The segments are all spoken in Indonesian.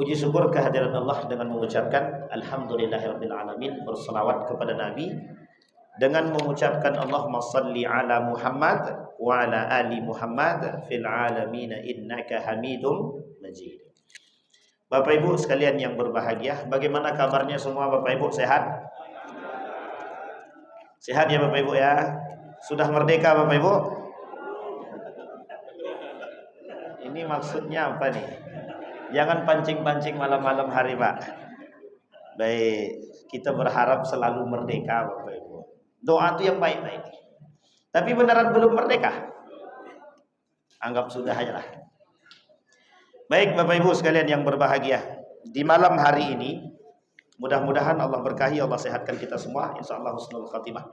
Puji syukur kehadirat Allah dengan mengucapkan Alhamdulillahirabbil alamin, berselawat kepada Nabi dengan mengucapkan Allahumma salli ala Muhammad wa ala ali Muhammad fil alamin innaka Hamidum Majid. Bapak Ibu sekalian yang berbahagia, bagaimana kabarnya semua Bapak Ibu, sehat? Sehat ya Bapak Ibu ya? Sudah merdeka Bapak Ibu? Ini maksudnya apa nih? Jangan pancing-pancing malam-malam hari Pak. Baik, kita berharap selalu merdeka Bapak Ibu. Doa itu yang baik-baik. Tapi beneran belum merdeka? Anggap sudah aja lah. Baik Bapak Ibu sekalian yang berbahagia, di malam hari ini mudah-mudahan Allah berkahi, Allah sehatkan kita semua, insyaallah husnul khatimah.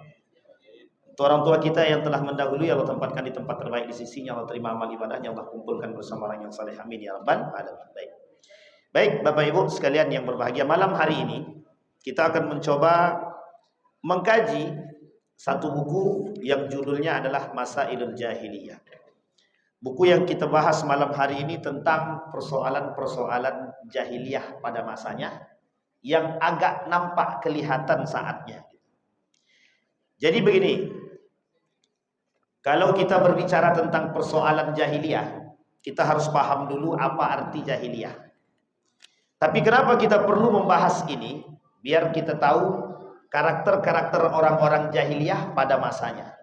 Untuk orang tua kita yang telah mendahului, Allah tempatkan di tempat terbaik di sisinya, Allah terima amal ibadahnya, Allah kumpulkan bersama orang yang saleh, amin ya rabbal alamin. Baik Bapak Ibu sekalian yang berbahagia, malam hari ini kita akan mencoba mengkaji satu buku yang judulnya adalah Masailul Jahiliyah. Buku yang kita bahas malam hari ini tentang persoalan-persoalan jahiliyah pada masanya yang agak nampak kelihatan saatnya. Jadi begini, kalau kita berbicara tentang persoalan jahiliyah, kita harus paham dulu apa arti jahiliyah. Tapi kenapa kita perlu membahas ini? Biar kita tahu karakter-karakter orang-orang jahiliyah pada masanya.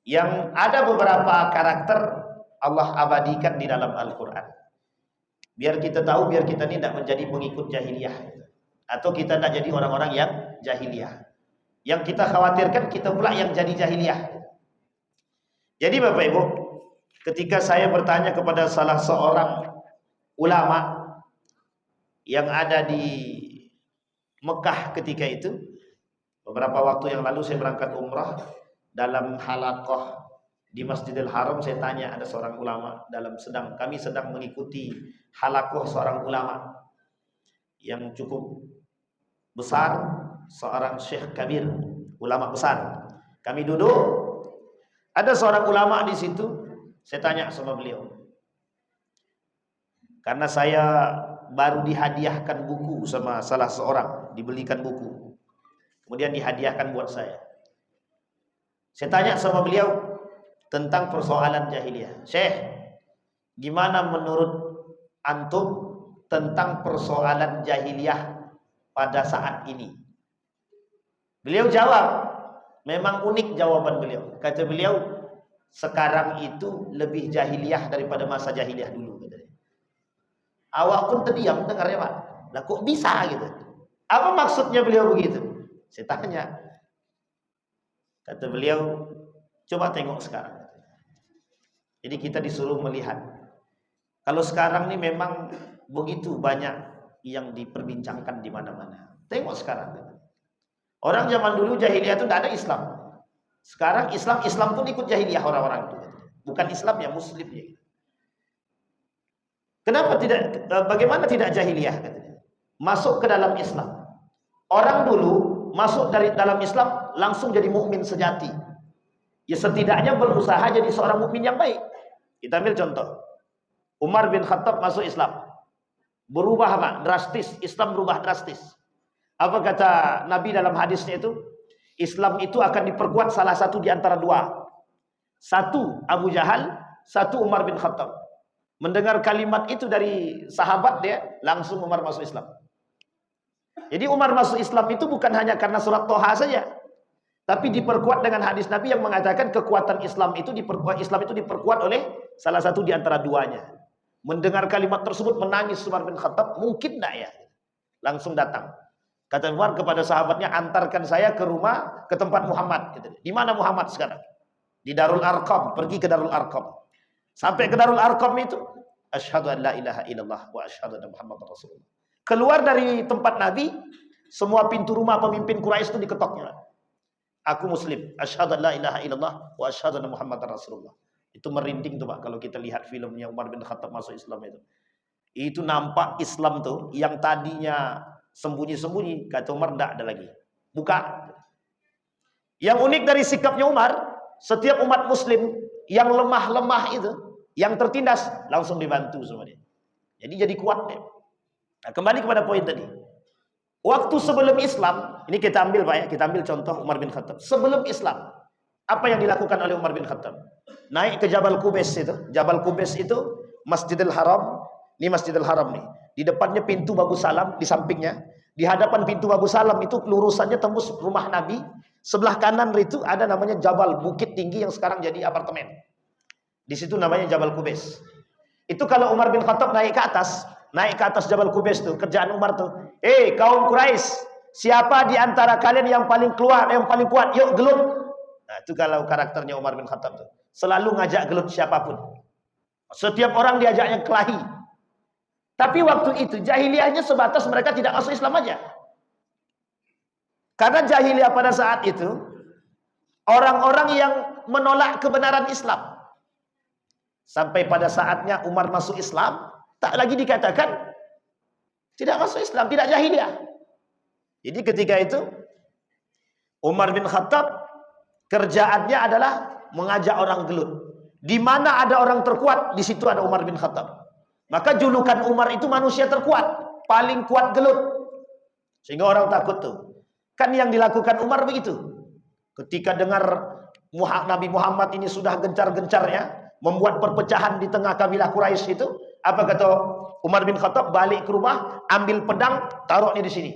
Yang ada beberapa karakter Allah abadikan di dalam Al-Quran. Biar kita tahu, biar kita tidak menjadi pengikut jahiliyah. Atau kita tidak jadi orang-orang yang jahiliyah. Yang kita khawatirkan kita pula yang jadi jahiliyah. Jadi Bapak Ibu, ketika saya bertanya kepada salah seorang ulama yang ada di Mekah ketika itu, beberapa waktu yang lalu saya berangkat umrah, dalam halaqah di Masjidil Haram saya tanya, ada seorang ulama kami sedang mengikuti halaqah seorang ulama yang cukup besar, seorang Syekh Kabir, ulama besar. Kami duduk, ada seorang ulama di situ, saya tanya sama beliau. Karena saya baru dihadiahkan buku sama salah seorang, dibelikan buku, kemudian dihadiahkan buat saya. Saya tanya sama beliau tentang persoalan jahiliyah. Syekh, gimana menurut antum tentang persoalan jahiliyah pada saat ini? Beliau jawab, memang unik jawaban beliau. Kata beliau, sekarang itu lebih jahiliyah daripada masa jahiliyah dulu. Awak pun terdiam dengarnya Pak. Lah kok bisa gitu? Apa maksudnya beliau begitu? Saya tanya. Kata beliau, coba tengok sekarang. Jadi kita disuruh melihat. Kalau sekarang ini memang begitu banyak yang diperbincangkan di mana-mana. Tengok sekarang. Orang zaman dulu jahiliyah itu tidak ada Islam. Sekarang Islam pun ikut jahiliyah orang-orang itu. Bukan Islam ya, Muslim ya. Kenapa tidak? Bagaimana tidak jahiliyah? Katanya. Masuk ke dalam Islam. Orang dulu masuk dari dalam Islam langsung jadi mukmin sejati. Ya setidaknya berusaha jadi seorang mukmin yang baik. Kita ambil contoh. Umar bin Khattab masuk Islam. Berubah apa? Drastis. Islam berubah drastis. Apa kata Nabi dalam hadisnya itu? Islam itu akan diperkuat salah satu di antara dua. Satu Abu Jahal, satu Umar bin Khattab. Mendengar kalimat itu dari sahabat dia, langsung Umar masuk Islam. Jadi Umar masuk Islam itu bukan hanya karena surat Toha saja, tapi diperkuat dengan hadis Nabi yang mengatakan kekuatan Islam itu diperkuat oleh salah satu di antara duanya. Mendengar kalimat tersebut menangis Umar bin Khattab, mungkin enggak ya? Langsung datang. Kata Umar kepada sahabatnya, antarkan saya ke rumah, ke tempat Muhammad. Di mana Muhammad sekarang? Di Darul Arqam. Pergi ke Darul Arqam. Sampai ke Darul Arqam itu, asyhadu an la ilaha illallah wa asyhadu anna Muhammadar Rasulullah. Keluar dari tempat Nabi, semua pintu rumah pemimpin Quraisy itu diketoknya. Aku muslim, asyhadu an la ilaha illallah wa asyhadu anna Muhammadar Rasulullah. Itu merinding tuh Pak kalau kita lihat filmnya Umar bin Khattab masuk Islam itu. Itu nampak Islam tuh yang tadinya sembunyi-sembunyi, kata Umar enggak ada lagi. Buka. Yang unik dari sikapnya Umar, setiap umat muslim yang lemah-lemah itu, yang tertindas, langsung dibantu sama dia. Jadi kuat dia. Nah, kembali kepada poin tadi. Waktu sebelum Islam, ini kita ambil Pak ya, kita ambil contoh Umar bin Khattab. Sebelum Islam, apa yang dilakukan oleh Umar bin Khattab? Naik ke Jabal Qubais itu. Jabal Qubais itu Masjidil Haram. Ini Masjidil Haram nih. Di depannya pintu Babu Salam, di sampingnya. Di hadapan pintu Babu Salam itu lurusannya tembus rumah Nabi. Sebelah kanan itu ada namanya Jabal, bukit tinggi yang sekarang jadi apartemen. Di situ namanya Jabal Qubais. Itu kalau Umar bin Khattab naik ke atas Jabal Qubais tuh, kerjaan Umar tuh, kaum Quraisy, siapa di antara kalian yang paling keluar, yang paling kuat, yuk gelut. Nah, itu kalau karakternya Umar bin Khattab tuh, selalu ngajak gelut siapapun. Setiap orang diajaknya kelahi. Tapi waktu itu jahiliyahnya sebatas mereka tidak masuk Islam aja. Karena jahiliyah pada saat itu orang-orang yang menolak kebenaran Islam. Sampai pada saatnya Umar masuk Islam, tak lagi dikatakan tidak masuk Islam, tidak jahiliyah. Jadi ketika itu Umar bin Khattab kerjaannya adalah mengajak orang gelut. Di mana ada orang terkuat, di situ ada Umar bin Khattab. Maka julukan Umar itu manusia terkuat, paling kuat gelut. Sehingga orang takut tuh. Kan yang dilakukan Umar begitu. Ketika dengar Nabi Muhammad ini sudah gencar-gencarnya membuat perpecahan di tengah kabilah Quraisy itu, apa kata Umar bin Khattab? Balik ke rumah, ambil pedang, taruhnya di sini.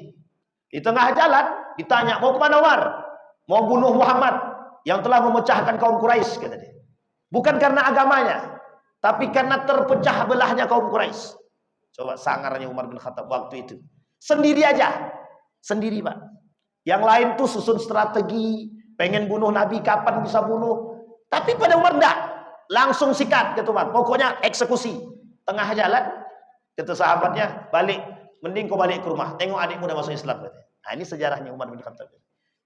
Di tengah jalan ditanya, mau kemana Umar? Mau bunuh Muhammad yang telah memecahkan kaum Quraisy, kata dia. Bukan karena agamanya, tapi karena terpecah belahnya kaum Quraisy. Coba sangarnya Umar bin Khattab waktu itu. Sendiri aja. Sendiri Pak. Yang lain tuh susun strategi, pengen bunuh Nabi, kapan bisa bunuh. Tapi pada Umar enggak. Langsung sikat, kata Umar. Pokoknya eksekusi. Tengah jalan, kata sahabatnya, balik. Mending kau balik ke rumah. Tengok adikmu udah masuk Islam. Kata. Nah ini sejarahnya Umar bin Khattab.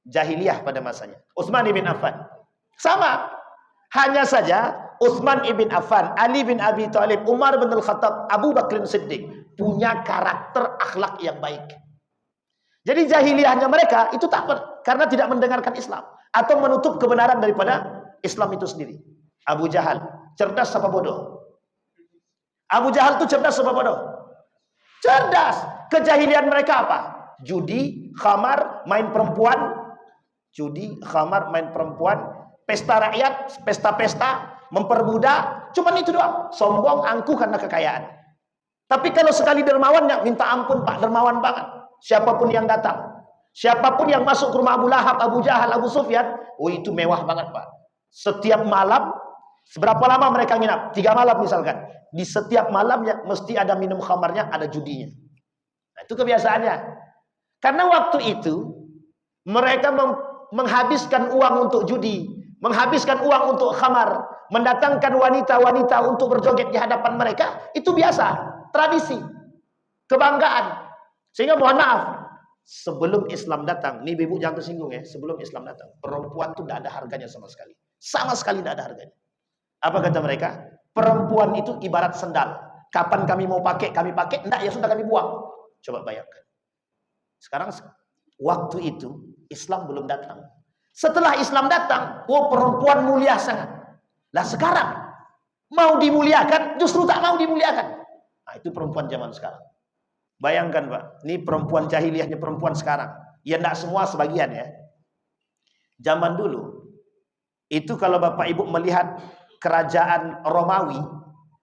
Jahiliyah pada masanya. Utsman ibn Affan. Sama. Hanya saja Utsman ibn Affan, Ali bin Abi Thalib, Umar bin Al-Khattab, Abu Bakr Siddiq punya karakter akhlak yang baik. Jadi jahiliyahnya mereka itu takut karena tidak mendengarkan Islam atau menutup kebenaran daripada Islam itu sendiri. Abu Jahal, cerdas apa bodoh? Abu Jahal itu cerdas apa bodoh? Cerdas. Kejahilian mereka apa? Judi, khamar, main perempuan. Judi, khamar, main perempuan. Pesta rakyat, pesta-pesta, memperbudak, cuman itu doang. Sombong, angkuh karena kekayaan. Tapi kalau sekali dermawannya, minta ampun Pak, dermawan banget. Siapapun yang datang, siapapun yang masuk ke rumah Abu Lahab, Abu Jahal, Abu Sufyan, itu mewah banget Pak. Setiap malam, seberapa lama mereka nginap? 3 malam misalkan. Di setiap malamnya mesti ada minum khamarnya, ada judinya. Nah, itu kebiasaannya. Karena waktu itu mereka menghabiskan uang untuk judi, menghabiskan uang untuk khamar, mendatangkan wanita-wanita untuk berjoget di hadapan mereka, itu biasa, tradisi, kebanggaan. Sehingga mohon maaf, sebelum Islam datang, nih ibu jangan tersinggung ya, sebelum Islam datang, perempuan itu tidak ada harganya sama sekali. Sama sekali tidak ada harganya. Apa kata mereka? Perempuan itu ibarat sendal. Kapan kami mau pakai, kami pakai. Enggak, ya sudah kami buang. Coba bayangkan. Sekarang, waktu itu, Islam belum datang. Setelah Islam datang, perempuan mulia sangat. Lah sekarang, mau dimuliakan, justru tak mau dimuliakan. Nah, itu perempuan zaman sekarang. Bayangkan Pak, ini perempuan jahiliyahnya perempuan sekarang. Ya enggak semua, sebagian ya. Zaman dulu, itu kalau Bapak Ibu melihat kerajaan Romawi,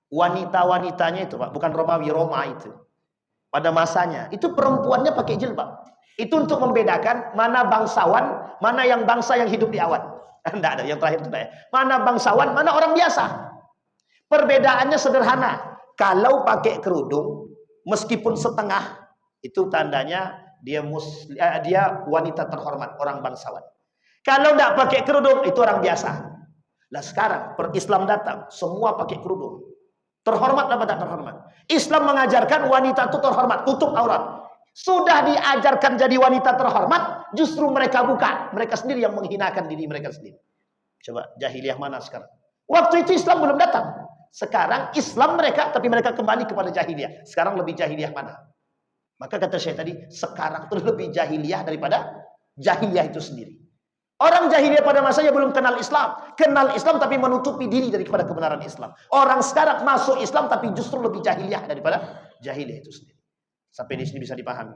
wanita-wanitanya itu Pak, bukan Romawi, Roma itu. Pada masanya, itu perempuannya pakai jilbab. Itu untuk membedakan mana bangsawan, mana yang bangsa yang hidup di awan. Enggak ada, yang terakhir itu ya. Mana bangsawan, mana orang biasa. Perbedaannya sederhana. Kalau pakai kerudung, meskipun setengah, itu tandanya dia wanita terhormat, orang bangsawan. Kalau enggak pakai kerudung, itu orang biasa. Lah sekarang, Islam datang, semua pakai kerudung. Terhormat apa tak terhormat? Islam mengajarkan wanita itu terhormat, tutup aurat. Sudah diajarkan jadi wanita terhormat, justru mereka buka. Mereka sendiri yang menghinakan diri mereka sendiri. Coba jahiliyah mana sekarang? Waktu itu Islam belum datang. Sekarang Islam mereka, tapi mereka kembali kepada jahiliyah. Sekarang lebih jahiliyah mana? Maka kata saya tadi, sekarang itu lebih jahiliyah daripada jahiliyah itu sendiri. Orang jahiliyah pada masanya belum kenal Islam. Kenal Islam tapi menutupi diri daripada kebenaran Islam. Orang sekarang masuk Islam tapi justru lebih jahiliyah daripada jahiliyah itu sendiri. Sampai di sini bisa dipahami.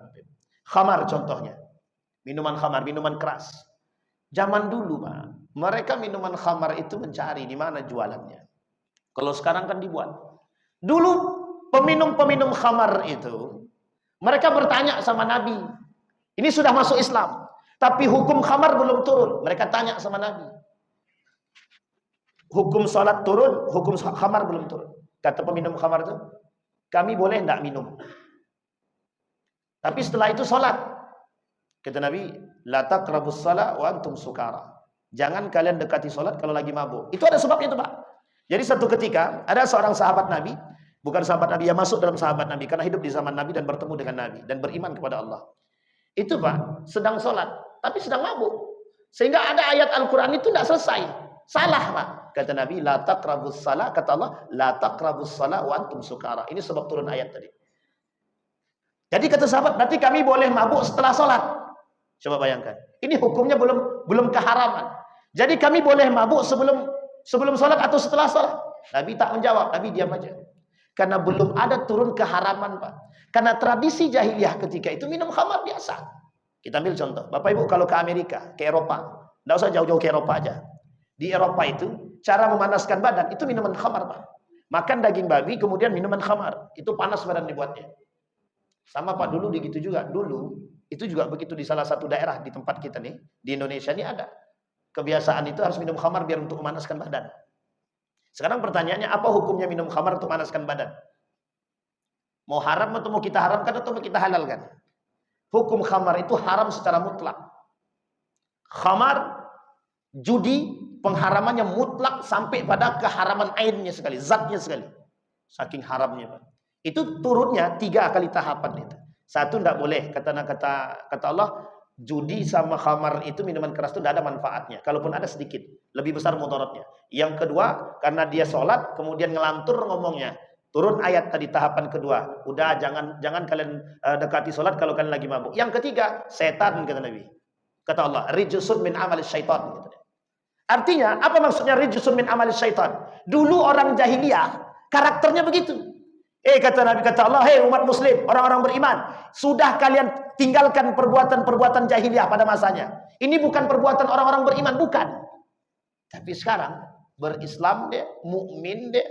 Khamar contohnya. Minuman khamar, minuman keras. Zaman dulu, Pak, mereka minuman khamar itu mencari di mana jualannya. Kalau sekarang kan dibuat. Dulu peminum-peminum khamar itu, mereka bertanya sama Nabi. Ini sudah masuk Islam, tapi hukum khamar belum turun. Mereka tanya sama Nabi. Hukum salat turun, hukum khamar belum turun. Kata peminum khamar itu, kami boleh enggak minum. Tapi setelah itu salat. Kata Nabi, la taqrabus shalah wa antum sukara. Jangan kalian dekati salat kalau lagi mabuk. Itu ada sebabnya itu, Pak. Jadi satu ketika ada seorang sahabat Nabi, bukan sahabat Nabi, yang masuk dalam sahabat Nabi karena hidup di zaman Nabi dan bertemu dengan Nabi dan beriman kepada Allah. Itu, Pak, sedang salat tapi sedang mabuk. Sehingga ada ayat Al-Qur'an itu tidak selesai. Salah, Pak. Kata Nabi, la taqrabus shalah, kata Allah, la taqrabus shalah wa antum sukara. Ini sebab turun ayat tadi. Jadi kata sahabat, berarti kami boleh mabuk setelah salat. Coba bayangkan. Ini hukumnya belum keharaman. Jadi kami boleh mabuk sebelum salat atau setelah salat? Nabi tak menjawab, Nabi diam aja. Karena belum ada turun keharaman, Pak. Karena tradisi jahiliyah ketika itu minum khamar biasa. Kita ambil contoh. Bapak Ibu kalau ke Amerika, ke Eropa, enggak usah jauh-jauh ke Eropa aja. Di Eropa itu cara memanaskan badan itu minuman khamar, Pak. Makan daging babi kemudian minuman khamar. Itu panas badan dibuatnya. Sama, Pak, dulu begitu juga. Dulu itu juga begitu di salah satu daerah di tempat kita nih, di Indonesia ini ada. Kebiasaan itu harus minum khamar biar untuk memanaskan badan. Sekarang pertanyaannya, apa hukumnya minum khamar untuk memanaskan badan? Mau haram atau mau kita haramkan atau mau kita halalkan? Hukum khamar itu haram secara mutlak. Khamar, judi, pengharamannya mutlak sampai pada keharaman ainnya sekali, zatnya sekali. Saking haramnya, Pak. Itu turunnya 3 kali tahapan itu. Satu, tidak boleh. Kata Allah, judi sama khamar itu minuman keras itu tidak ada manfaatnya. Kalaupun ada sedikit, lebih besar mudaratnya. Yang kedua, karena dia sholat, kemudian ngelantur ngomongnya. Turun ayat tadi tahapan kedua. Udah jangan kalian dekati sholat kalau kalian lagi mabuk. Yang ketiga, setan, kata Nabi. Kata Allah, rijsun min amal syaitan. Artinya, apa maksudnya rijsun min amal syaitan? Dulu orang jahiliyah, karakternya begitu. Kata Nabi, kata Allah, hei umat muslim, orang-orang beriman, sudah kalian tinggalkan perbuatan-perbuatan jahiliyah pada masanya. Ini bukan perbuatan orang-orang beriman, bukan. Tapi sekarang berislam deh, mukmin deh,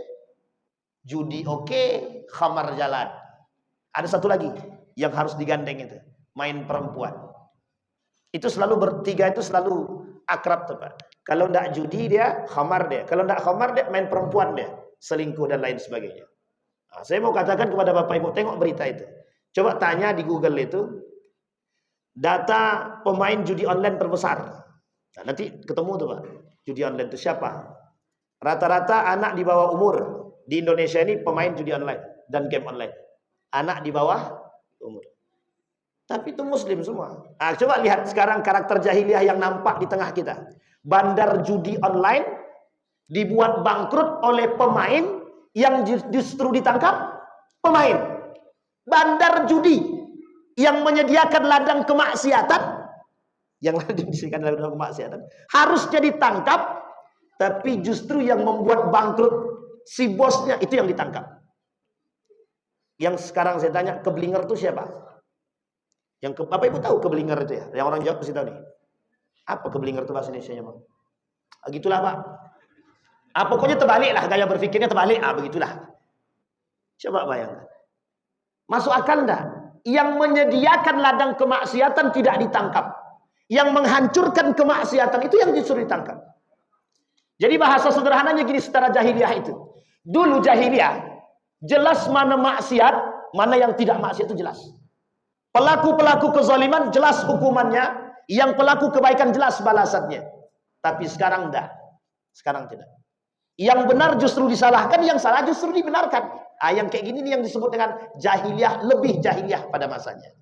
judi oke, khamar jalan. Ada satu lagi yang harus digandeng itu, main perempuan. Itu selalu bertiga, itu selalu akrab tuh, Pak. Kalau ndak judi dia, khamar dia. Kalau ndak khamar dia, main perempuan dia, selingkuh dan lain sebagainya. Nah, saya mau katakan kepada Bapak Ibu, tengok berita itu. Coba tanya di Google itu, data pemain judi online terbesar. Nah, nanti ketemu tuh, Pak. Judi online itu siapa? Rata-rata anak di bawah umur di Indonesia ini pemain judi online dan game online. Anak di bawah umur. Tapi itu muslim semua. Nah, coba lihat sekarang karakter jahiliyah yang nampak di tengah kita. Bandar judi online dibuat bangkrut oleh pemain yang justru ditangkap pemain. Bandar judi yang menyediakan ladang kemaksiatan, harusnya ditangkap, tapi justru yang membuat bangkrut si bosnya itu yang ditangkap. Yang sekarang saya tanya, keblinger itu siapa? Bapak Ibu tahu keblinger itu ya? Yang orang jawab pasti tahu nih. Apa keblinger itu bahasa Indonesianya, Bang? Gitulah, Pak. Pokoknya terbalik lah, gaya berpikirnya terbalik. Begitulah. Coba bayangkan. Masuk akal enggak? Yang menyediakan ladang kemaksiatan tidak ditangkap. Yang menghancurkan kemaksiatan itu yang justru ditangkap. Jadi bahasa sederhananya gini, secara jahiliyah itu. Dulu jahiliyah, jelas mana maksiat, mana yang tidak maksiat itu jelas. Pelaku-pelaku kezaliman jelas hukumannya, yang pelaku kebaikan jelas balasannya. Tapi sekarang enggak. Sekarang tidak. Yang benar justru disalahkan, yang salah justru dibenarkan. Yang kayak gini nih yang disebut dengan jahiliyah, lebih jahiliyah pada masanya.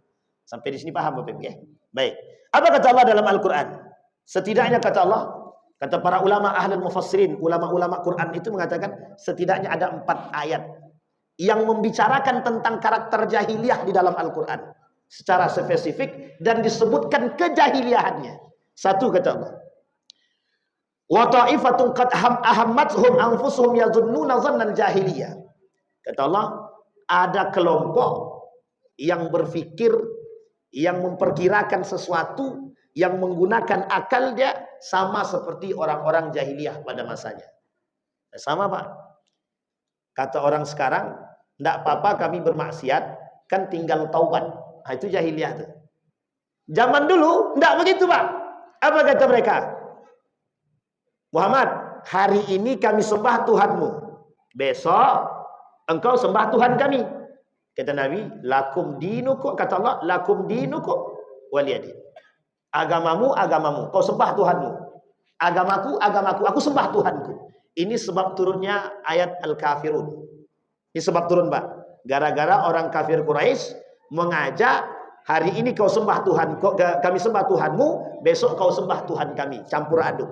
Sampai di sini paham Bapak Ibu ya? Baik. Apa kata Allah dalam Al-Quran? Setidaknya kata Allah, kata para ulama ahlul mufassirin, ulama-ulama Quran itu mengatakan setidaknya ada 4 ayat yang membicarakan tentang karakter jahiliyah di dalam Al-Quran secara spesifik dan disebutkan kejahiliyahannya. Satu kata Allah, wa ta'ifatun qad ahammathum anfusuhum yadhunnuna dhannal jahiliyah. Kata Allah, ada kelompok yang berpikir, yang memperkirakan sesuatu, yang menggunakan akal dia sama seperti orang-orang jahiliyah pada masanya. Sama Pak. Kata orang sekarang, tidak apa-apa kami bermaksiat, kan tinggal taubat. Nah, itu jahiliyah tuh. Zaman dulu tidak begitu Pak. Apa kata mereka? Muhammad, hari ini kami sembah Tuhanmu, besok engkau sembah Tuhan kami. Kata Nabi, lakum dinukum, kata Allah, lakum dinukum waliyadin. Agamamu, agamamu, kau sembah Tuhanmu. Agamaku, agamaku, aku sembah Tuhanku. Ini sebab turunnya ayat Al-Kafirun. Ini sebab turun Pak. Gara-gara orang kafir Quraisy mengajak, hari ini kau sembah Tuhan, kami sembah Tuhanmu, besok kau sembah Tuhan kami. Campur aduk.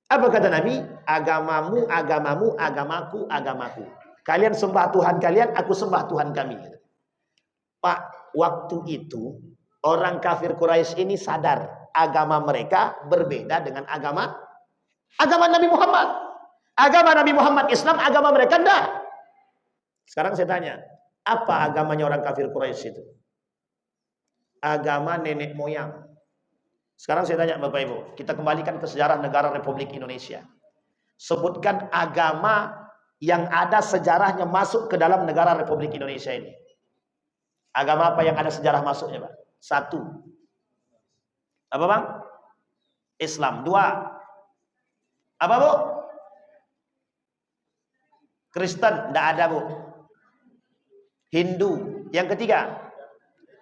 Apa kata Nabi? Agamamu, agamamu, agamaku, agamaku. Kalian sembah Tuhan kalian, aku sembah Tuhan kami. Pak, waktu itu orang kafir Quraisy ini sadar agama mereka berbeda dengan agama Nabi Muhammad. Agama Nabi Muhammad Islam, agama mereka enggak. Sekarang saya tanya, apa agamanya orang kafir Quraisy itu? Agama nenek moyang. Sekarang saya tanya Bapak Ibu, kita kembalikan ke sejarah negara Republik Indonesia. Sebutkan agama yang ada sejarahnya masuk ke dalam negara Republik Indonesia ini. Agama apa yang ada sejarah masuknya, Pak? 1. Apa, Bang? Islam. 2. Apa, Bu? Kristen. Tidak ada, Bu. Hindu. Yang ketiga,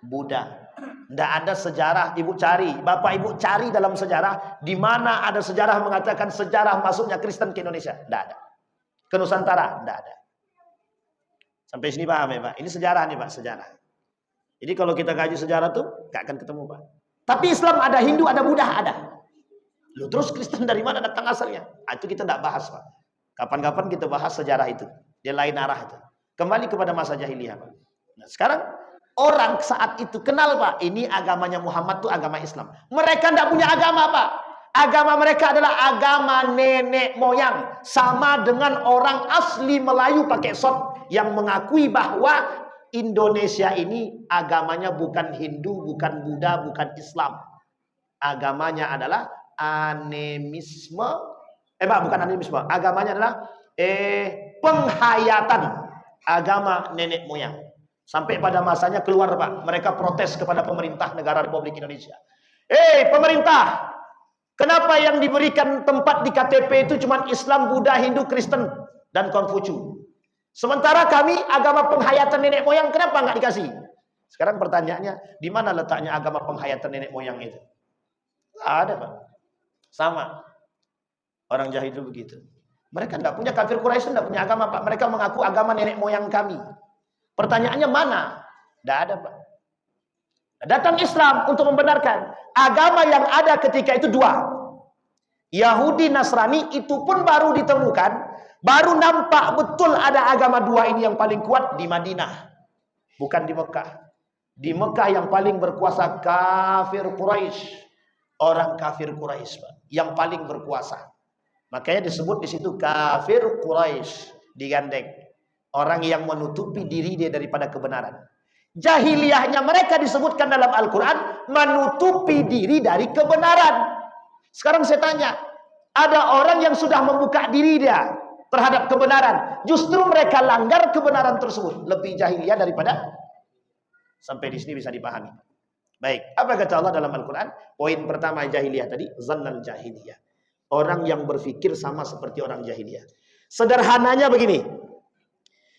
Buddha. Tidak ada sejarah. Ibu cari, Bapak Ibu cari dalam sejarah, di mana ada sejarah mengatakan sejarah masuknya Kristen ke Indonesia. Tidak ada. Ke Nusantara, tidak ada. Sampai sini paham ya Pak? Ini sejarah nih Pak, sejarah. Jadi kalau kita kaji sejarah tuh gak akan ketemu Pak. Tapi Islam ada, Hindu ada, Buddha ada. Loh, terus Kristen dari mana datang asalnya? Itu kita tidak bahas Pak. Kapan-kapan kita bahas sejarah itu. Dia lain arah itu. Kembali kepada masa jahiliyah Pak. Nah, sekarang orang saat itu kenal Pak, ini agamanya Muhammad tuh agama Islam. Mereka tidak punya agama Pak. Agama mereka adalah agama nenek moyang. Sama dengan orang asli Melayu pakai sot yang mengakui bahwa Indonesia ini agamanya bukan Hindu, bukan Buddha, bukan Islam. Agamanya adalah animisme. Bukan animisme. Agamanya adalah penghayatan agama nenek moyang. Sampai pada masanya keluar Pak, mereka protes kepada pemerintah negara Republik Indonesia. Pemerintah, kenapa yang diberikan tempat di KTP itu cuma Islam, Buddha, Hindu, Kristen, dan Konghucu? Sementara kami agama penghayatan nenek moyang, kenapa nggak dikasih? Sekarang pertanyaannya, di mana letaknya agama penghayatan nenek moyang itu? Nggak ada Pak. Sama. Orang jahil itu begitu. Mereka tidak punya, kafir Quraisy tidak punya agama Pak. Mereka mengaku agama nenek moyang kami. Pertanyaannya mana? Tidak ada Pak. Datang Islam untuk membenarkan agama yang ada ketika itu 2. Yahudi, Nasrani itu pun baru ditemukan, baru nampak betul ada agama 2 ini yang paling kuat di Madinah, bukan di Mekah. Di Mekah yang paling berkuasa kafir Quraisy, orang kafir Quraisy Pak, yang paling berkuasa. Makanya disebut di situ kafir Quraisy, digandeng orang yang menutupi diri dia daripada kebenaran. Jahiliyahnya mereka disebutkan dalam Al-Quran menutupi diri dari kebenaran. Sekarang saya tanya, ada orang yang sudah membuka diri dia terhadap kebenaran, justru mereka langgar kebenaran tersebut. Lebih jahiliyah daripada. Sampai di sini bisa dipahami. Baik, apa kata Allah dalam Al-Quran? Poin pertama jahiliyah tadi, zannal jahiliyah. Orang yang berpikir sama seperti orang jahiliyah. Sederhananya begini,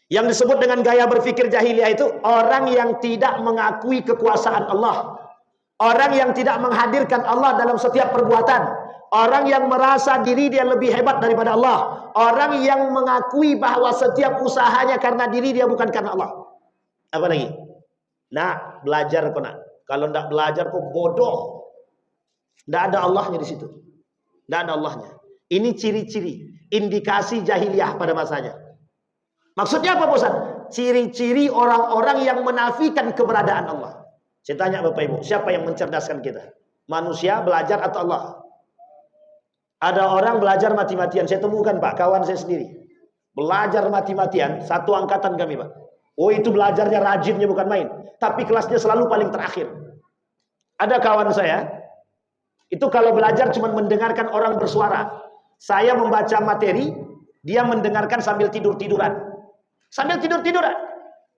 yang disebut dengan gaya berpikir jahiliyah itu orang yang tidak mengakui kekuasaan Allah, orang yang tidak menghadirkan Allah dalam setiap perbuatan, orang yang merasa diri dia lebih hebat daripada Allah, orang yang mengakui bahwa setiap usahanya karena diri dia bukan karena Allah. Apa lagi? Nah, belajar kok nak. Kalau tidak belajar kok bodoh. Tidak ada Allahnya di situ. Tidak ada Allahnya. Ini ciri-ciri, indikasi jahiliyah pada masanya. Maksudnya apa Bosan? Ciri-ciri orang-orang yang menafikan keberadaan Allah. Saya tanya Bapak Ibu, siapa yang mencerdaskan kita? Manusia belajar atau Allah? Ada orang belajar mati-matian. Saya temukan Pak, kawan saya sendiri. Belajar mati-matian, satu angkatan kami Pak. Oh itu belajarnya rajinnya bukan main. Tapi kelasnya selalu paling terakhir. Ada kawan saya, itu kalau belajar cuma mendengarkan orang bersuara. Saya membaca materi, dia mendengarkan sambil tidur-tiduran. Sambil tidur-tiduran.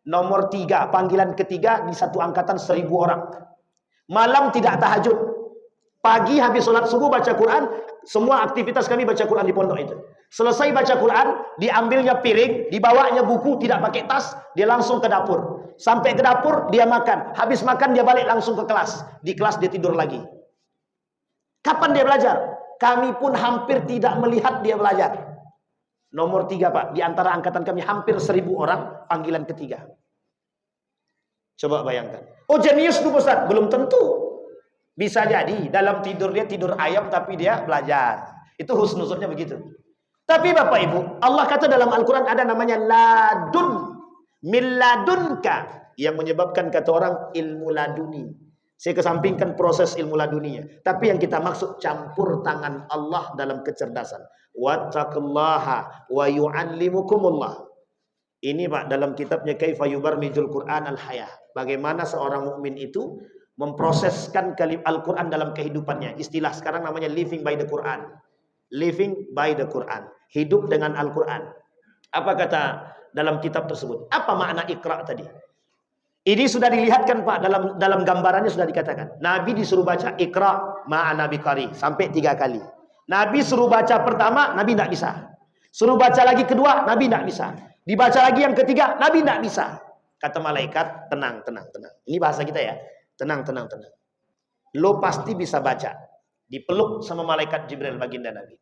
Nomor 3, panggilan ketiga di satu angkatan 1000 orang. Malam tidak tahajud. Pagi habis sholat subuh baca Quran. Semua aktivitas kami baca Quran di pondok itu. Selesai baca Quran, diambilnya piring, dibawanya buku, tidak pakai tas, dia langsung ke dapur. Sampai ke dapur, dia makan. Habis makan, dia balik langsung ke kelas. Di kelas dia tidur lagi. Kapan dia belajar? Kami pun hampir tidak melihat dia belajar. Nomor 3 Pak, di antara angkatan kami hampir 1000 orang, panggilan ketiga. Coba bayangkan. Oh jenius tuh Ustaz, belum tentu. Bisa jadi dalam tidur dia tidur ayam tapi dia belajar. Itu husnuzonnya begitu. Tapi Bapak Ibu, Allah kata dalam Al-Quran ada namanya ladun. Min ladunka. Yang menyebabkan kata orang ilmu laduni. Saya kesampingkan proses ilmu laduninya. Tapi yang kita maksud campur tangan Allah dalam kecerdasan. Wattaqullaha wa yu'allimukumullah. Ini Pak dalam kitabnya Kaifa Yubarrijul Quran Al-Hayah. Bagaimana seorang mukmin itu memproseskan Al-Quran dalam kehidupannya. Istilah sekarang namanya living by the Quran. Living by the Quran. Hidup dengan Al-Quran. Apa kata dalam kitab tersebut? Apa makna Iqra tadi? Ini sudah dilihatkan Pak, dalam gambarannya sudah dikatakan. Nabi disuruh baca Iqra ma'ana biqari sampai 3 kali. Nabi suruh baca pertama, Nabi tidak bisa. Suruh baca lagi kedua, Nabi tidak bisa. Dibaca lagi yang ketiga, Nabi tidak bisa. Kata malaikat, tenang, tenang, tenang. Ini bahasa kita ya. Tenang, tenang, tenang. Lo pasti bisa baca. Dipeluk sama malaikat Jibril baginda Nabi.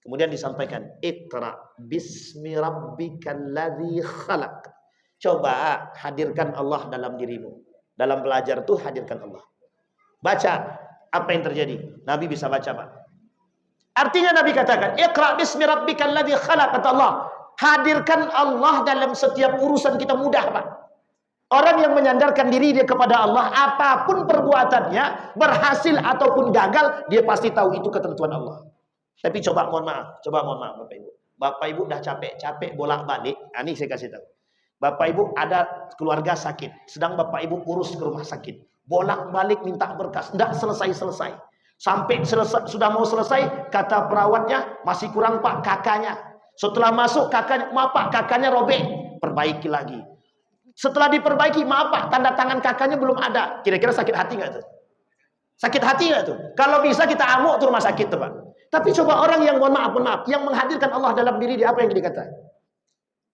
Kemudian disampaikan, Iqra bismi rabbikal ladzi khalaq. Coba hadirkan Allah dalam dirimu. Dalam belajar tuh hadirkan Allah. Baca. Apa yang terjadi? Nabi bisa baca Pak. Artinya Nabi katakan, Iqra bismi rabbikal ladzi khalaq. Kata Allah, hadirkan Allah dalam setiap urusan kita mudah Pak. Orang yang menyandarkan diri dia kepada Allah, apapun perbuatannya, berhasil ataupun gagal, dia pasti tahu itu ketentuan Allah. Tapi coba mohon maaf Bapak Ibu. Bapak Ibu dah capek-capek bolak-balik. Ini saya kasih tahu. Bapak Ibu ada keluarga sakit, sedang Bapak Ibu urus ke rumah sakit. Bolak-balik minta berkas, tidak selesai-selesai. Sampai sudah mau selesai, kata perawatnya, masih kurang Pak kakaknya. Setelah masuk kakaknya, maaf Pak kakaknya robek, perbaiki lagi. Setelah diperbaiki, maaf Pak, tanda tangan kakaknya belum ada. Kira-kira sakit hati nggak tuh? Sakit hati nggak tuh? Kalau bisa kita amuk tuh rumah sakit tuh Pak. Tapi coba orang yang mohon maaf, yang menghadirkan Allah dalam diri dia, apa yang dikata?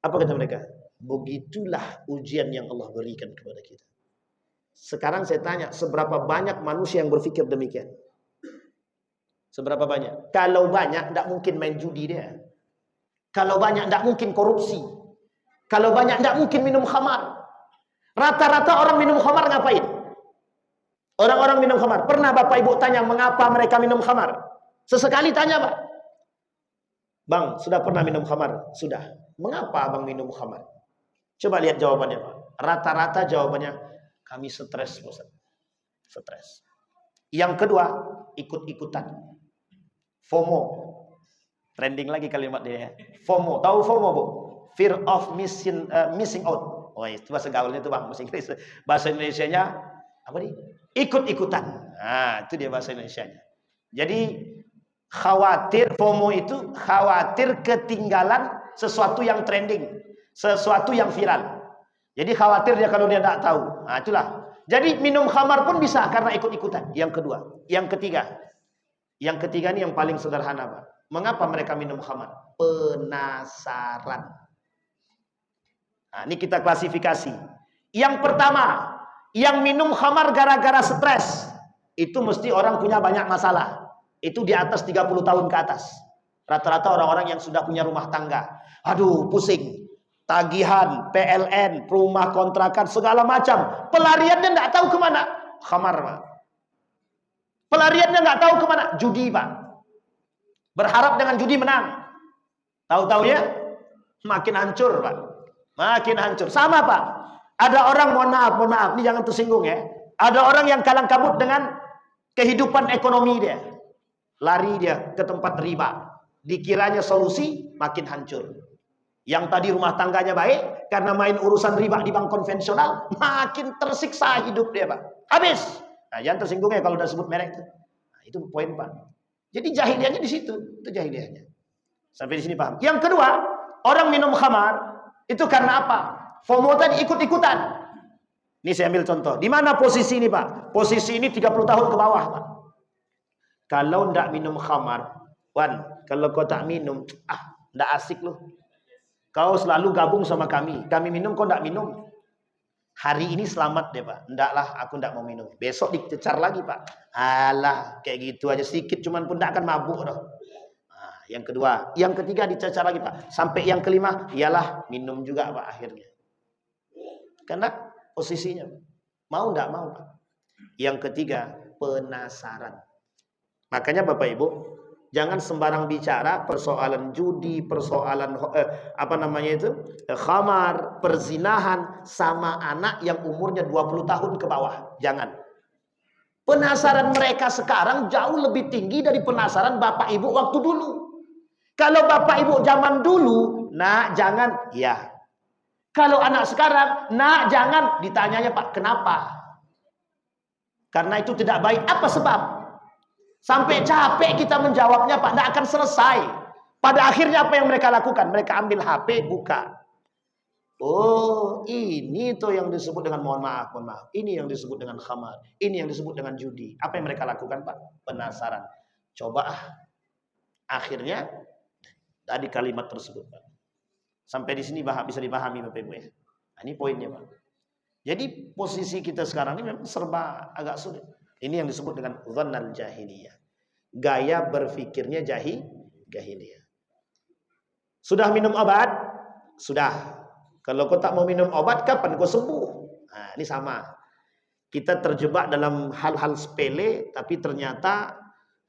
Apa kata mereka? Begitulah ujian yang Allah berikan kepada kita. Sekarang saya tanya, seberapa banyak manusia yang berpikir demikian? Seberapa banyak? Kalau banyak, tidak mungkin main judi dia. Kalau banyak, tidak mungkin korupsi. Kalau banyak, tidak mungkin minum khamar. Rata-rata orang minum khamar ngapain? Orang-orang minum khamar. Pernah Bapak Ibu tanya mengapa mereka minum khamar? Sesekali tanya Pak. Bang, sudah pernah minum khamar? Sudah. Mengapa Abang minum khamar? Coba lihat jawabannya Pak. Rata-rata jawabannya, kami stres Ustaz. Stres. Yang kedua, ikut-ikutan. FOMO. Trending lagi kalimat dia. FOMO. Tahu FOMO Bu? Fear of missing out. Oh, itu bahasa gaulnya itu Bang, bahasa Inggris. Bahasa Indonesianya apa nih? Ikut-ikutan. Nah, itu dia bahasa Indonesianya. Jadi khawatir, FOMO itu khawatir ketinggalan sesuatu yang trending, sesuatu yang viral. Jadi khawatir dia kalau dia tidak tahu. Nah, itulah. Jadi minum khamar pun bisa karena ikut-ikutan. Yang kedua, yang ketiga. Yang ketiga ini yang paling sederhana, Pak. Mengapa mereka minum khamar? Penasaran. Nah, ini kita klasifikasi. Yang pertama, yang minum khamar gara-gara stres, itu mesti orang punya banyak masalah. Itu di atas 30 tahun ke atas. Rata-rata orang-orang yang sudah punya rumah tangga. Aduh, pusing. Tagihan, PLN, rumah kontrakan, segala macam. Pelariannya nggak tahu kemana. Khamar, Pak. Pelariannya nggak tahu kemana. Judi, Pak. Berharap dengan judi menang. Tahu-tahu ya, makin hancur, Pak. Makin hancur. Sama Pak. Ada orang, mohon maaf, ini jangan tersinggung ya. Ada orang yang kalang kabut dengan kehidupan ekonomi dia. Lari dia ke tempat riba. Dikiranya solusi, makin hancur. Yang tadi rumah tangganya baik, karena main urusan riba di bank konvensional, makin tersiksa hidup dia, Pak. Habis. Nah, jangan tersinggung ya kalau udah sebut merek itu. Nah, itu poin, Pak. Jadi jahiliyahnya di situ, itu jahiliyahnya. Sampai di sini paham. Yang kedua, orang minum khamar itu karena apa? FOMO tadi, ikut-ikutan. Ini saya ambil contoh. Di mana posisi ini, Pak? Posisi ini 30 tahun ke bawah, Pak. Kalau ndak minum khamar, Wan, kalau kau tak minum, ndak asik loh. Kau selalu gabung sama kami. Kami minum, kau ndak minum. Hari ini selamat deh, Pak. Ndaklah, aku ndak mau minum. Besok dicecar lagi, Pak. Alah, kayak gitu aja sedikit, cuman pun ndak akan mabuk dah. Nah, yang kedua, yang ketiga dicecar lagi, Pak. Sampai yang kelima, iyalah minum juga, Pak, akhirnya. Karena posisinya, mau ndak mau, Pak. Yang ketiga, penasaran. Makanya Bapak Ibu, jangan sembarang bicara persoalan judi, persoalan khamar, perzinahan sama anak yang umurnya 20 tahun ke bawah. Jangan. Penasaran mereka sekarang jauh lebih tinggi dari penasaran Bapak Ibu waktu dulu. Kalau Bapak Ibu zaman dulu, nak jangan, ya. Kalau anak sekarang, nak jangan, ditanyanya Pak, kenapa? Karena itu tidak baik. Apa sebab? Sampai capek kita menjawabnya, Pak, tidak akan selesai. Pada akhirnya apa yang mereka lakukan? Mereka ambil HP, buka. Oh, ini tuh yang disebut dengan mohon maaf. Ini yang disebut dengan khamar. Ini yang disebut dengan judi. Apa yang mereka lakukan, Pak? Penasaran. Coba akhirnya tadi kalimat tersebut, Pak. Sampai di sini bisa dipahami, Bapak Ibu ya. Nah, ini poinnya, Pak. Jadi posisi kita sekarang ini memang serba agak sulit. Ini yang disebut dengan dhannal jahiliyah. Gaya berfikirnya jahiliyah. Sudah minum obat? Sudah. Kalau kau tak mau minum obat, kapan kau sembuh? Nah, ini sama. Kita terjebak dalam hal-hal sepele, tapi ternyata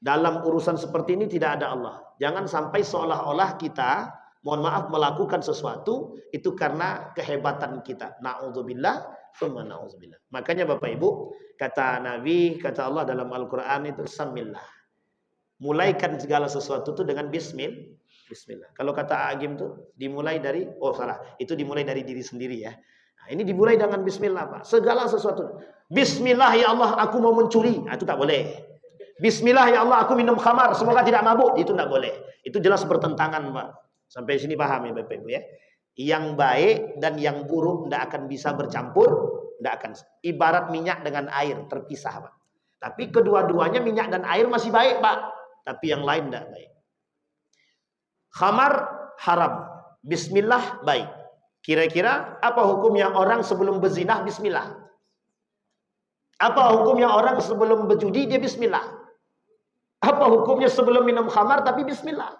dalam urusan seperti ini tidak ada Allah. Jangan sampai seolah-olah kita, mohon maaf, melakukan sesuatu itu karena kehebatan kita. Na'udzubillah. Makanya Bapak Ibu, kata Nabi, kata Allah dalam Al-Quran itu samillah. Mulaikan segala sesuatu itu dengan bismillah. Kalau kata Agim itu dimulai dari, itu dimulai dari diri sendiri ya. Nah, ini dimulai dengan bismillah, Pak. Segala sesuatu. Bismillah ya Allah, aku mau mencuri. Nah, itu tak boleh. Bismillah ya Allah, aku minum khamar, semoga tidak mabuk. Itu tak boleh. Itu jelas bertentangan, Pak. Sampai sini paham ya Bapak Ibu ya. Yang baik dan yang buruk tidak akan bisa bercampur, tidak akan. Ibarat minyak dengan air terpisah, Pak. Tapi kedua-duanya minyak dan air masih baik, Pak. Tapi yang lain tidak baik. Khamar haram, bismillah baik. Kira-kira apa hukumnya orang sebelum berzinah bismillah? Apa hukumnya orang sebelum berjudi dia bismillah? Apa hukumnya sebelum minum khamar tapi bismillah?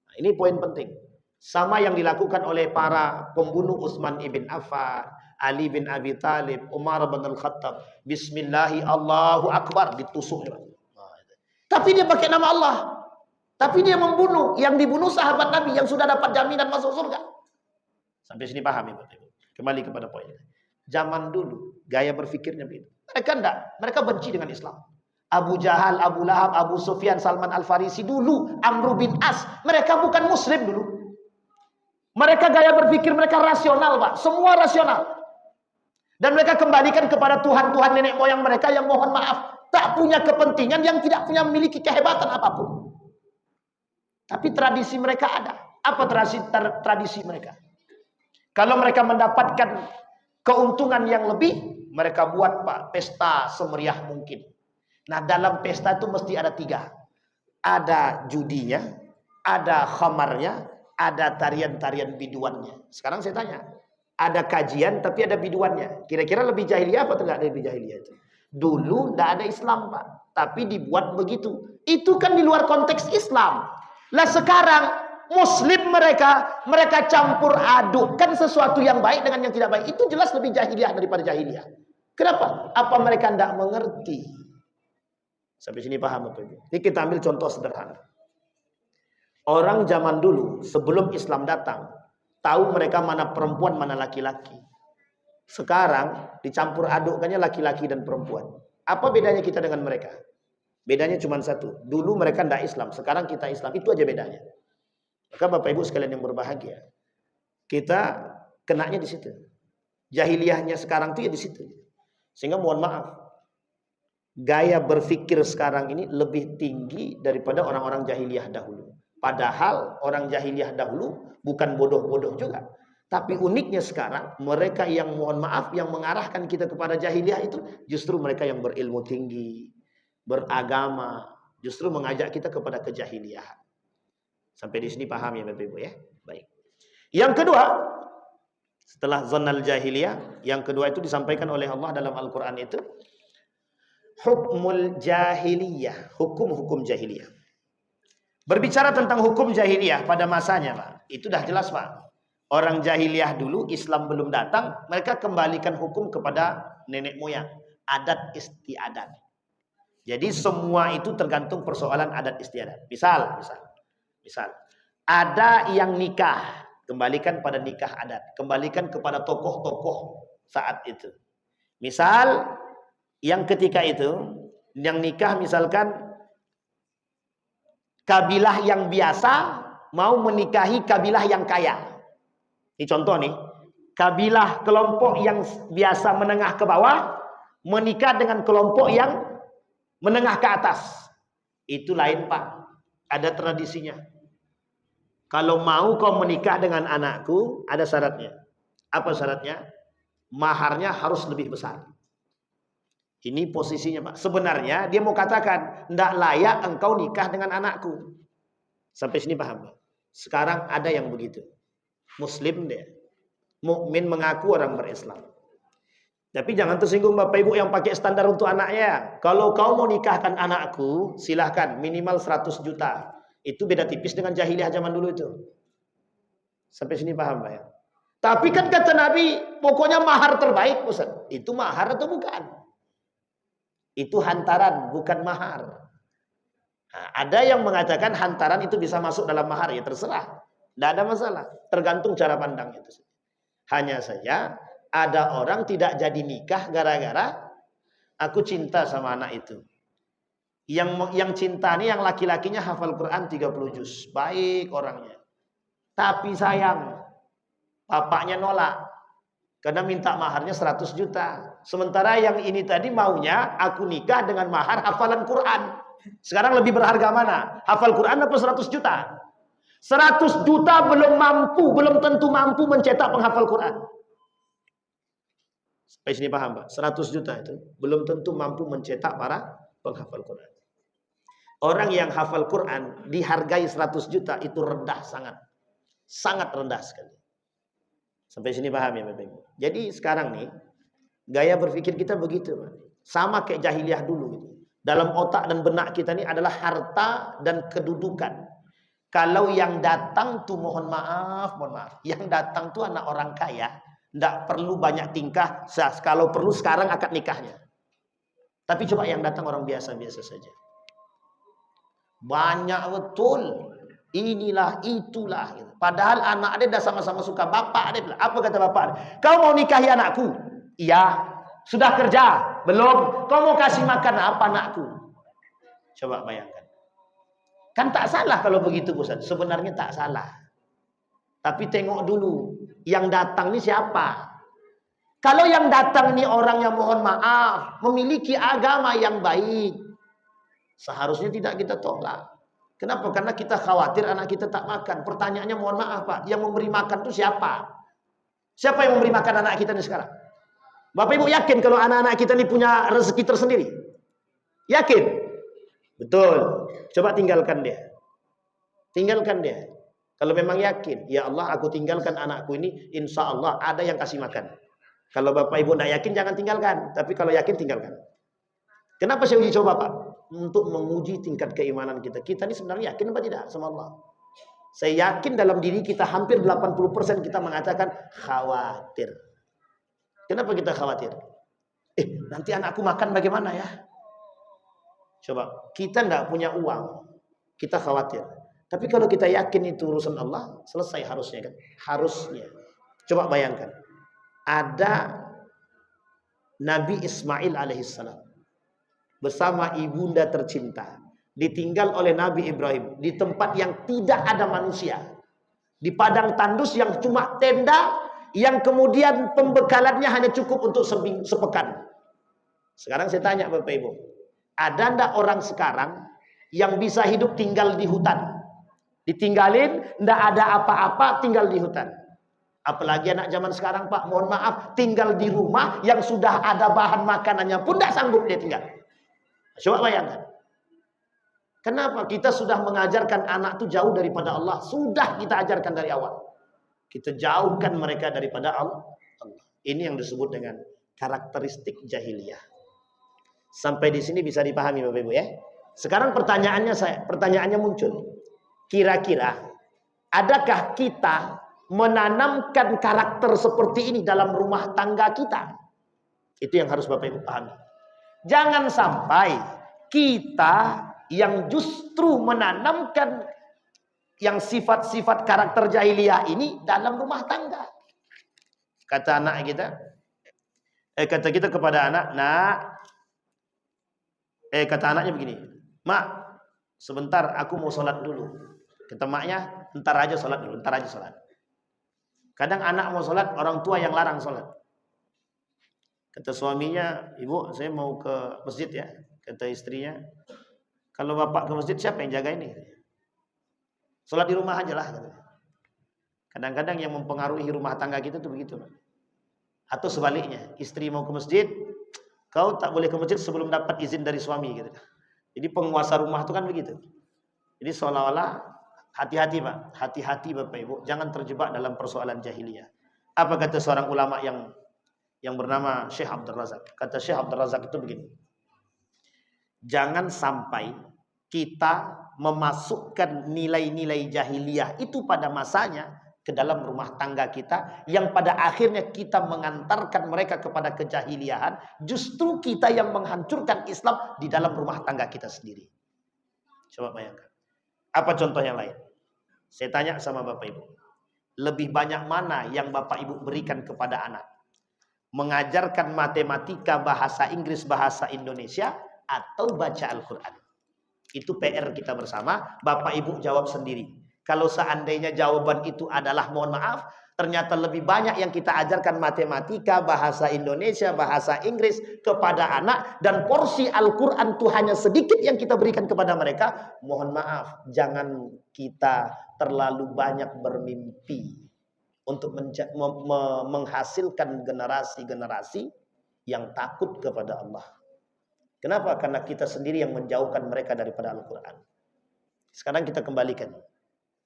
Nah, ini poin penting. Sama yang dilakukan oleh para pembunuh Utsman ibn Affan, Ali bin Abi Thalib, Umar bin Al-Khattab. Bismillahi Allahu Akbar, ditusuk. Tapi dia pakai nama Allah. Tapi dia membunuh. Yang dibunuh sahabat Nabi yang sudah dapat jaminan masuk surga. Sampai sini paham ya Bapak Ibu. Kembali kepada poinnya. Zaman dulu gaya berfikirnya begitu. Mereka enggak. Mereka benci dengan Islam. Abu Jahal, Abu Lahab, Abu Sufyan, Salman Al-Farisi dulu, Amr bin As. Mereka bukan muslim dulu. Mereka gaya berpikir mereka rasional, Pak. Semua rasional. Dan mereka kembalikan kepada Tuhan-Tuhan nenek moyang mereka yang mohon maaf tak punya kepentingan, yang tidak punya memiliki kehebatan apapun. Tapi tradisi mereka ada. Apa tradisi mereka? Kalau mereka mendapatkan keuntungan yang lebih, mereka buat, Pak, pesta semeriah mungkin. Nah, dalam pesta itu mesti ada 3. Ada judinya, ada khamarnya, ada tarian-tarian biduannya. Sekarang saya tanya, ada kajian tapi ada biduannya. Kira-kira lebih jahiliyah apa tidak lebih jahiliyah itu? Dulu tidak ada Islam, Pak, tapi dibuat begitu. Itu kan di luar konteks Islam. Lah sekarang Muslim mereka campur adukkan sesuatu yang baik dengan yang tidak baik. Itu jelas lebih jahiliyah daripada jahiliyah. Kenapa? Apa mereka tidak mengerti? Sampai sini paham Bapak Ibu? Ini kita ambil contoh sederhana. Orang zaman dulu sebelum Islam datang, tahu mereka mana perempuan, mana laki-laki. Sekarang dicampur adukkannya laki-laki dan perempuan. Apa bedanya kita dengan mereka? Bedanya cuma satu. Dulu mereka tidak Islam, sekarang kita Islam. Itu aja bedanya. Maka Bapak Ibu sekalian yang berbahagia, Kita kenanya di situ. Jahiliyahnya sekarang tuh ya di situ. Sehingga mohon maaf, gaya berpikir sekarang ini lebih tinggi daripada orang-orang jahiliyah dahulu. Padahal orang jahiliyah dahulu bukan bodoh-bodoh juga. Tapi uniknya sekarang, mereka yang mohon maaf, yang mengarahkan kita kepada jahiliyah itu justru mereka yang berilmu tinggi, beragama, justru mengajak kita kepada kejahiliyahan. Sampai di sini paham ya Bapak Ibu ya? Baik. Yang kedua, setelah zannal jahiliyah, yang kedua itu disampaikan oleh Allah dalam Al-Quran itu hukmul jahiliyah, hukum-hukum jahiliyah. Berbicara tentang hukum jahiliyah pada masanya Pak, itu dah jelas Pak. Orang jahiliyah dulu, Islam belum datang, mereka kembalikan hukum kepada nenek moyang, adat istiadat. Jadi semua itu tergantung persoalan adat istiadat. Misal ada yang nikah, kembalikan pada nikah adat, kembalikan kepada tokoh-tokoh saat itu. Misal yang ketika itu yang nikah misalkan kabilah yang biasa mau menikahi kabilah yang kaya. Ini contoh nih, kabilah kelompok yang biasa menengah ke bawah menikah dengan kelompok yang menengah ke atas. Itu lain Pak, ada tradisinya. Kalau mau kau menikah dengan anakku, ada syaratnya. Apa syaratnya? Maharnya harus lebih besar. Ini posisinya Pak. Sebenarnya dia mau katakan, tidak layak engkau nikah dengan anakku. Sampai sini paham Pak? Sekarang ada yang begitu. Muslim dia. Mukmin mengaku orang berislam. Tapi jangan tersinggung Bapak Ibu yang pakai standar untuk anaknya. Kalau kau mau nikahkan anakku, silahkan minimal 100 juta. Itu beda tipis dengan jahiliyah zaman dulu itu. Sampai sini paham Pak ya? Tapi kan kata Nabi, pokoknya mahar terbaik Ustaz. Itu mahar atau bukan? Itu hantaran, bukan mahar. Nah, ada yang mengatakan hantaran itu bisa masuk dalam mahar, ya terserah. Tidak ada masalah, tergantung cara pandang itu. Hanya saja ada orang tidak jadi nikah gara-gara aku cinta sama anak itu. Yang cinta ini yang laki-lakinya hafal Quran 30 juz, baik orangnya. Tapi sayang, bapaknya nolak karena minta maharnya 100 juta. Sementara yang ini tadi maunya aku nikah dengan mahar hafalan Quran. Sekarang lebih berharga mana? Hafal Quran apa 100 juta? 100 juta belum tentu mampu mencetak penghafal Quran. Sampai sini paham Pak? 100 juta itu belum tentu mampu mencetak para penghafal Quran. Orang yang hafal Quran dihargai 100 juta itu rendah sangat. Sangat rendah sekali. Sampai sini paham ya Bapak Ibu? Jadi sekarang nih gaya berpikir kita begitu Pak. Sama kayak jahiliyah dulu gitu. Dalam otak dan benak kita ini adalah harta dan kedudukan. Kalau yang datang tuh mohon maaf. Yang datang tuh anak orang kaya, tidak perlu banyak tingkah. Kalau perlu sekarang akad nikahnya. Tapi coba yang datang orang biasa-biasa saja. Banyak betul. Inilah, itulah. Padahal anak dia dah sama-sama suka. Bapak dia bilang, apa kata bapak dia? Kau mau nikahi anakku? Iya. Sudah kerja? Belum. Kau mau kasih makan apa anakku? Coba bayangkan. Kan tak salah kalau begitu Ustaz. Sebenarnya tak salah. Tapi tengok dulu. Yang datang ini siapa? Kalau yang datang ini orang yang mohon maaf. Memiliki agama yang baik. Seharusnya tidak kita tolak. Kenapa? Karena kita khawatir anak kita tak makan. Pertanyaannya mohon maaf Pak. Yang memberi makan itu siapa? Siapa yang memberi makan anak kita ini sekarang? Bapak Ibu yakin kalau anak-anak kita ini punya rezeki tersendiri? Yakin? Betul. Coba tinggalkan dia. Tinggalkan dia. Kalau memang yakin, ya Allah aku tinggalkan anakku ini, insya Allah ada yang kasih makan. Kalau Bapak Ibu tidak yakin jangan tinggalkan. Tapi kalau yakin tinggalkan. Kenapa saya uji coba Pak? Untuk menguji tingkat keimanan kita. Kita ini sebenarnya yakin apa tidak sama Allah? Saya yakin dalam diri kita hampir 80% kita mengatakan khawatir. Kenapa kita khawatir? Nanti anakku makan bagaimana ya? Coba, kita tidak punya uang, kita khawatir. Tapi kalau kita yakin itu urusan Allah, selesai harusnya kan? Harusnya. Coba bayangkan, ada Nabi Ismail alaihissalam bersama ibunda tercinta, ditinggal oleh Nabi Ibrahim di tempat yang tidak ada manusia. Di padang tandus yang cuma tenda, yang kemudian pembekalannya hanya cukup untuk sepekan. Sekarang saya tanya Bapak Ibu, ada ndak orang sekarang yang bisa hidup tinggal di hutan? Ditinggalin, ndak ada apa-apa, tinggal di hutan. Apalagi anak zaman sekarang Pak, mohon maaf, tinggal di rumah yang sudah ada bahan makanannya pun ndak sanggup dia tinggal. Coba bayangkan. Kenapa? Kita sudah mengajarkan anak itu jauh daripada Allah. Sudah kita ajarkan dari awal. Kita jauhkan mereka daripada Allah. Ini yang disebut dengan karakteristik jahiliyah. Sampai di sini bisa dipahami Bapak Ibu ya. Sekarang pertanyaannya muncul. Kira-kira adakah kita menanamkan karakter seperti ini dalam rumah tangga kita? Itu yang harus Bapak Ibu pahami. Jangan sampai kita yang justru menanamkan yang sifat-sifat karakter jahiliyah ini dalam rumah tangga. Kata anak kita, kata kita kepada anak, kata anaknya begini, Mak, sebentar aku mau sholat dulu. Kata maknya, ntar aja sholat dulu, ntar aja sholat. Kadang anak mau sholat, orang tua yang larang sholat. Kata suaminya, Ibu saya mau ke masjid ya. Kata istrinya, kalau bapak ke masjid siapa yang jaga ini? Sholat di rumah aja lah. Kadang-kadang yang mempengaruhi rumah tangga kita itu begitu. Atau sebaliknya, istri mau ke masjid, kau tak boleh ke masjid sebelum dapat izin dari suami. Gitu. Jadi penguasa rumah itu kan begitu. Jadi seolah-olah hati-hati Pak, hati-hati Bapak Ibu, jangan terjebak dalam persoalan jahiliyah. Apa kata seorang ulama yang bernama Syekh Abdul Razak? Kata Syekh Abdul Razak itu begini. Jangan sampai kita memasukkan nilai-nilai jahiliyah itu pada masanya ke dalam rumah tangga kita, yang pada akhirnya kita mengantarkan mereka kepada kejahiliahan. Justru kita yang menghancurkan Islam di dalam rumah tangga kita sendiri. Coba bayangkan. Apa contoh yang lain? Saya tanya sama Bapak Ibu, lebih banyak mana yang Bapak Ibu berikan kepada anak? Mengajarkan matematika, bahasa Inggris, bahasa Indonesia, atau baca Al-Quran? Itu PR kita bersama. Bapak Ibu jawab sendiri. Kalau seandainya jawaban itu adalah mohon maaf, ternyata lebih banyak yang kita ajarkan matematika, bahasa Indonesia, bahasa Inggris kepada anak, dan porsi Al-Quran itu hanya sedikit yang kita berikan kepada mereka. Mohon maaf, jangan kita terlalu banyak bermimpi untuk menghasilkan generasi-generasi yang takut kepada Allah. Kenapa? Karena kita sendiri yang menjauhkan mereka daripada Al-Quran. Sekarang kita kembalikan.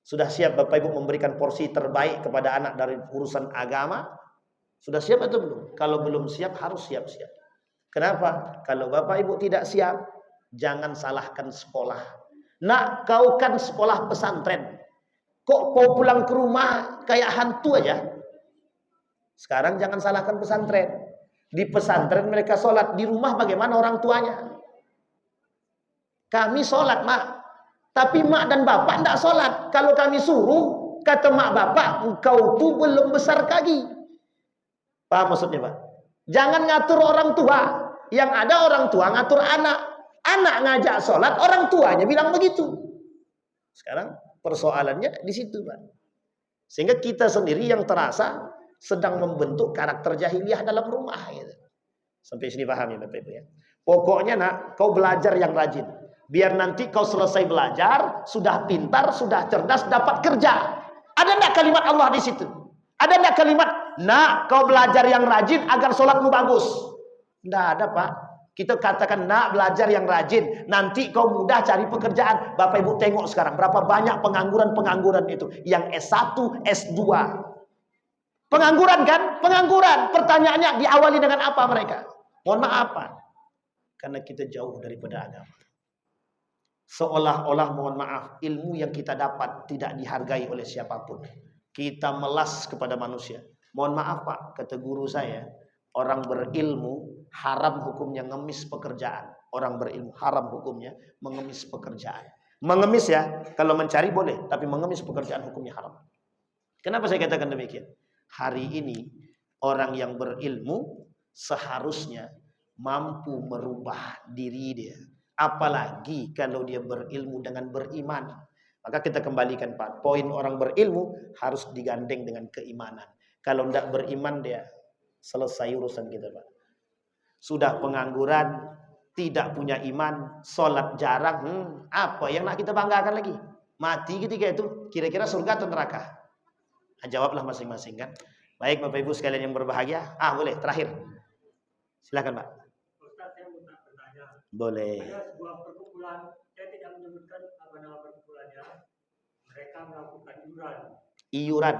Sudah siap Bapak Ibu memberikan porsi terbaik kepada anak dari urusan agama? Sudah siap atau belum? Kalau belum siap, harus siap-siap. Kenapa? Kalau Bapak Ibu tidak siap, jangan salahkan sekolah. Nak, kau kan sekolah pesantren. Kok kau pulang ke rumah kayak hantu aja? Sekarang jangan salahkan pesantren. Di pesantren mereka sholat, di rumah bagaimana orang tuanya? Kami sholat Mak, tapi mak dan bapak tidak sholat. Kalau kami suruh, kata mak bapak, engkau tuh belum besar lagi. Paham maksudnya Pak? Jangan ngatur orang tua. Yang ada orang tua ngatur anak. Anak ngajak sholat, orang tuanya bilang begitu. Sekarang persoalannya di situ Pak. Sehingga kita sendiri yang terasa sedang membentuk karakter jahiliyah dalam rumah. Gitu. Sampai sini paham ya Bapak Ibu ya. Pokoknya nak, kau belajar yang rajin. Biar nanti kau selesai belajar, sudah pintar, sudah cerdas, dapat kerja. Ada enggak kalimat Allah di situ? Ada enggak kalimat, nak kau belajar yang rajin agar sholatmu bagus? Tidak ada Pak. Kita katakan, nak belajar yang rajin, nanti kau mudah cari pekerjaan. Bapak Ibu tengok sekarang, berapa banyak pengangguran-pengangguran itu. Yang S1, S2. Pengangguran kan? Pengangguran. Pertanyaannya diawali dengan apa mereka? Mohon maaf Pak. Karena kita jauh daripada agama. Seolah-olah mohon maaf, ilmu yang kita dapat tidak dihargai oleh siapapun. Kita melas kepada manusia. Mohon maaf Pak, kata guru saya, orang berilmu haram hukumnya ngemis pekerjaan. Orang berilmu haram hukumnya mengemis pekerjaan. Mengemis ya, kalau mencari boleh, tapi mengemis pekerjaan hukumnya haram. Kenapa saya katakan demikian? Hari ini orang yang berilmu seharusnya mampu merubah diri dia. Apalagi kalau dia berilmu dengan beriman. Maka kita kembalikan Pak, poin orang berilmu harus digandeng dengan keimanan. Kalau tidak beriman dia selesai urusan kita Pak. Sudah pengangguran, tidak punya iman, sholat jarang, apa yang nak kita banggakan lagi? Mati ketika itu, kira-kira surga atau neraka? Nah, jawablah masing-masing kan. Baik Bapak Ibu sekalian yang berbahagia. Boleh, terakhir. Silakan Pak. Ustaz, saya mau bertanya. Boleh. Ada sebuah perkumpulan, saya tidak menyebutkan apa nama perkumpulannya. Mereka melakukan iuran.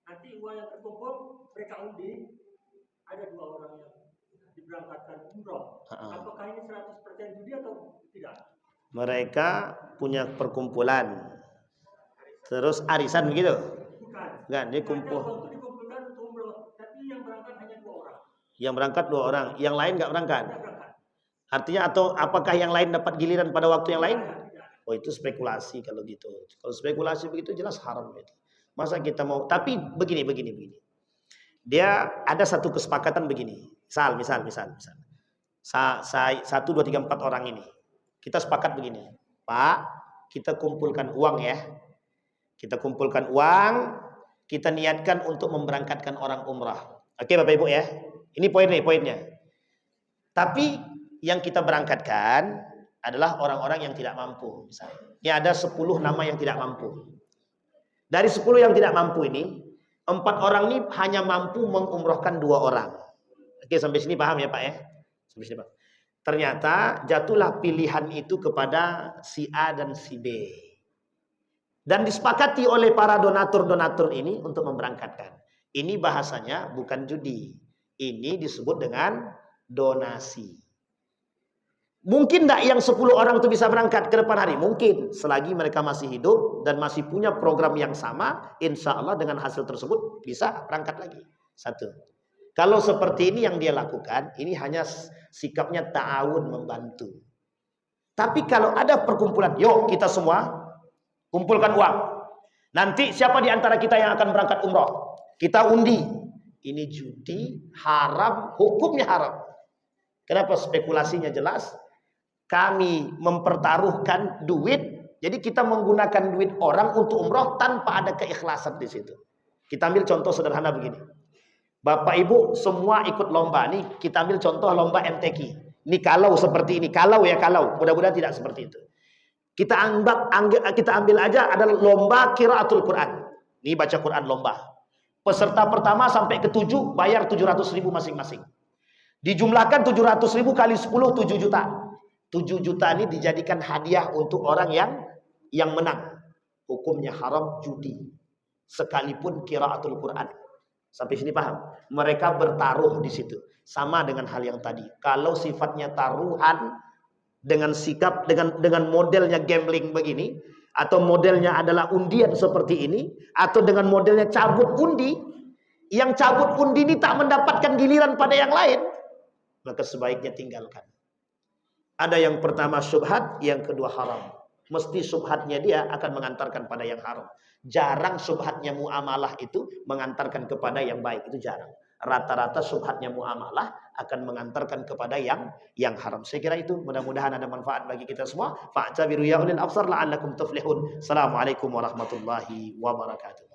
Nanti uang yang terkumpul mereka undi. Ada 2 orang yang diberangkatkan umroh. Apakah ini 100% judi atau tidak? Mereka punya perkumpulan. Terus arisan begitu? Bukan, dia kumpul. Waktu dikumpulkan untuk umroh, tapi yang berangkat hanya 2 orang. Yang berangkat 2 orang, yang lain nggak berangkat. Artinya atau apakah yang lain dapat giliran pada waktu yang lain? Oh itu spekulasi kalau gitu. Kalau spekulasi begitu jelas haram itu. Masa kita mau? Tapi begini. Dia ada satu kesepakatan begini. Misal. 1, 2, 3, 4 orang ini. Kita sepakat begini. Pak, kita kumpulkan uang ya. Kita kumpulkan uang. Kita niatkan untuk memberangkatkan orang umrah. Oke Bapak Ibu ya. Ini poinnya. Tapi yang kita berangkatkan adalah orang-orang yang tidak mampu. Misalnya. Ini ada 10 nama yang tidak mampu. Dari 10 yang tidak mampu ini, 4 orang ini hanya mampu mengumrohkan 2 orang. Oke, sampai sini paham ya Pak ya? Sampai sini Pak. Ternyata jatuhlah pilihan itu kepada si A dan si B. Dan disepakati oleh para donatur-donatur ini untuk memberangkatkan. Ini bahasanya bukan judi. Ini disebut dengan donasi. Mungkin tidak yang 10 orang itu bisa berangkat ke depan hari? Mungkin. Selagi mereka masih hidup dan masih punya program yang sama, insya Allah dengan hasil tersebut bisa berangkat lagi. 1. Kalau seperti ini yang dia lakukan, ini hanya sikapnya ta'awun, membantu. Tapi kalau ada perkumpulan, yuk kita semua kumpulkan uang. Nanti siapa di antara kita yang akan berangkat umroh? Kita undi. Ini judi, haram, hukumnya haram. Kenapa? Spekulasinya jelas. Kami mempertaruhkan duit, jadi kita menggunakan duit orang untuk umroh tanpa ada keikhlasan di situ. Kita ambil contoh sederhana begini. Bapak Ibu semua ikut lomba. Nih kita ambil contoh lomba MTQ. Ini kalau seperti ini, kalau. Mudah-mudahan tidak seperti itu. Kita ambil aja ada lomba qiraatul Quran. Ini baca Quran lomba. Peserta pertama sampai ke 7 bayar 700.000 masing-masing. Dijumlahkan 700.000 kali 10 7 juta. 7 juta ini dijadikan hadiah untuk orang yang menang. Hukumnya haram judi. Sekalipun qiraatul Quran. Sampai sini paham? Mereka bertaruh di situ. Sama dengan hal yang tadi. Kalau sifatnya taruhan dengan sikap dengan modelnya gambling begini atau modelnya adalah undian seperti ini atau dengan modelnya cabut undi, yang cabut undi ini tak mendapatkan giliran pada yang lain, maka sebaiknya tinggalkan. Ada yang pertama syubhat, yang kedua haram. Mesti syubhatnya dia akan mengantarkan pada yang haram. Jarang syubhatnya muamalah itu mengantarkan kepada yang baik, itu jarang. Rata-rata syubhatnya muamalah akan mengantarkan kepada yang haram. Saya kira itu, mudah-mudahan ada manfaat bagi kita semua. Fa'tabiru ya ulil absar la'allakum tuflihun. Assalamualaikum warahmatullahi wabarakatuh.